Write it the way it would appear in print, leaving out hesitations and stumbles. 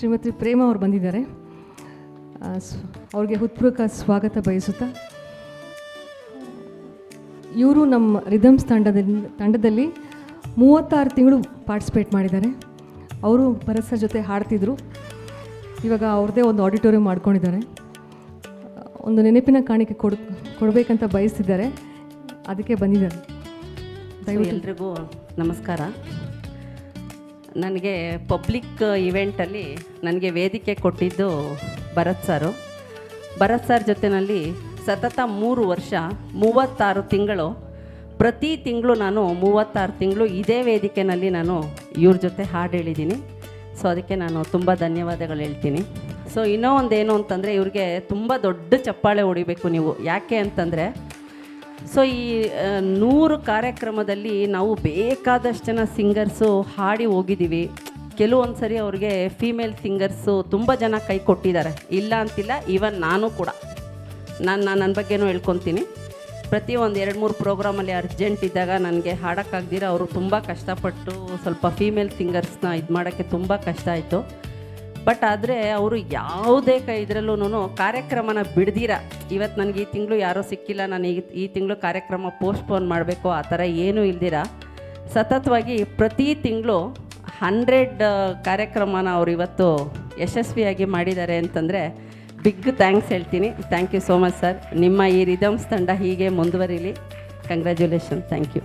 ಶ್ರೀಮತಿ ಪ್ರೇಮ ಅವರು ಬಂದಿದ್ದಾರೆ. ಅವ್ರಿಗೆ ಹೃತ್ಪೂರ್ವಕ ಸ್ವಾಗತ ಬಯಸುತ್ತಾ, ಇವರು ನಮ್ಮ ರಿದಮ್ಸ್ ತಂಡದಲ್ಲಿ 36 ತಿಂಗಳು ಪಾರ್ಟಿಸಿಪೇಟ್ ಮಾಡಿದ್ದಾರೆ. ಅವರು ಭರತ್ ಸರ್ ಜೊತೆ ಹಾಡ್ತಿದ್ರು. ಇವಾಗ ಅವ್ರದ್ದೇ ಒಂದು ಆಡಿಟೋರಿಯಂ ಮಾಡ್ಕೊಂಡಿದ್ದಾರೆ. ಒಂದು ನೆನಪಿನ ಕಾಣಿಕೆ ಕೊಡಬೇಕಂತ ಬಯಸ್ತಿದ್ದಾರೆ, ಅದಕ್ಕೆ ಬಂದಿದ್ದಾರೆ. ಎಲ್ರಿಗೂ ನಮಸ್ಕಾರ. ನನಗೆ ಪಬ್ಲಿಕ್ ಇವೆಂಟಲ್ಲಿ ನನಗೆ ವೇದಿಕೆ ಕೊಟ್ಟಿದ್ದು ಭರತ್ ಸರ್ ಜೊತೆಯಲ್ಲಿ ಸತತ 3 ವರ್ಷ 36 ತಿಂಗಳು, ಪ್ರತಿ ತಿಂಗಳು ನಾನು 36 ತಿಂಗಳು ಇದೇ ವೇದಿಕೆಯಲ್ಲಿ ನಾನು ಇವ್ರ ಜೊತೆ ಹಾಡು ಹೇಳಿದ್ದೀನಿ. ಸೊ ಅದಕ್ಕೆ ನಾನು ತುಂಬ ಧನ್ಯವಾದಗಳು ಹೇಳ್ತೀನಿ. ಸೊ ಇನ್ನೂ ಒಂದೇನು ಅಂತಂದರೆ, ಇವ್ರಿಗೆ ತುಂಬ ದೊಡ್ಡ ಚಪ್ಪಾಳೆ ಹೊಡಿಬೇಕು ನೀವು. ಯಾಕೆ ಅಂತಂದರೆ, ಸೊ ಈ 100 ಕಾರ್ಯಕ್ರಮದಲ್ಲಿ ನಾವು ಬೇಕಾದಷ್ಟು ಜನ ಸಿಂಗರ್ಸು ಹಾಡಿ ಹೋಗಿದ್ದೀವಿ. ಕೆಲವೊಂದು ಸರಿ ಅವ್ರಿಗೆ ಫೀಮೇಲ್ ಸಿಂಗರ್ಸು ತುಂಬ ಜನ ಕೈ ಕೊಟ್ಟಿದ್ದಾರೆ, ಇಲ್ಲ ಅಂತಿಲ್ಲ. ಈವನ್ ನಾನು ಕೂಡ ನನ್ನ ಬಗ್ಗೆನೂ ಹೇಳ್ಕೊತೀನಿ. ಪ್ರತಿ ಒಂದು 2-3 ಪ್ರೋಗ್ರಾಮಲ್ಲಿ ಅರ್ಜೆಂಟ್ ಇದ್ದಾಗ ನನಗೆ ಹಾಡೋಕ್ಕಾಗ್ದಿರ ಅವರು ತುಂಬ ಕಷ್ಟಪಟ್ಟು ಸ್ವಲ್ಪ ಫೀಮೇಲ್ ಸಿಂಗರ್ಸ್ನ ಇದು ಮಾಡೋಕ್ಕೆ ತುಂಬ ಕಷ್ಟ ಆಯಿತು. ಬಟ್ ಆದರೆ ಅವರು ಯಾವುದೇ ಇದರಲ್ಲೂ ಕಾರ್ಯಕ್ರಮನ ಬಿಡ್ದಿರ, ಇವತ್ತು ನನಗೆ ಈ ತಿಂಗಳು ಯಾರೂ ಸಿಕ್ಕಿಲ್ಲ, ನಾನು ಈ ತಿಂಗಳು ಕಾರ್ಯಕ್ರಮ ಪೋಸ್ಟ್ಪೋನ್ ಮಾಡಬೇಕು ಆ ಥರ ಏನೂ ಇಲ್ದಿರ ಸತತವಾಗಿ ಪ್ರತಿ ತಿಂಗಳು 100 ಕಾರ್ಯಕ್ರಮನ ಅವರು ಇವತ್ತು ಯಶಸ್ವಿಯಾಗಿ ಮಾಡಿದ್ದಾರೆ ಅಂತಂದರೆ ಬಿಗ್ ಥ್ಯಾಂಕ್ಸ್ ಹೇಳ್ತೀನಿ. Thank you so much sir. ನಿಮ್ಮ ಈ ರಿದಮ್ಸ್ ತಂಡ ಹೀಗೆ ಮುಂದುವರಿಲಿ. ಕಂಗ್ರ್ಯಾಚುಲೇಷನ್. Thank you.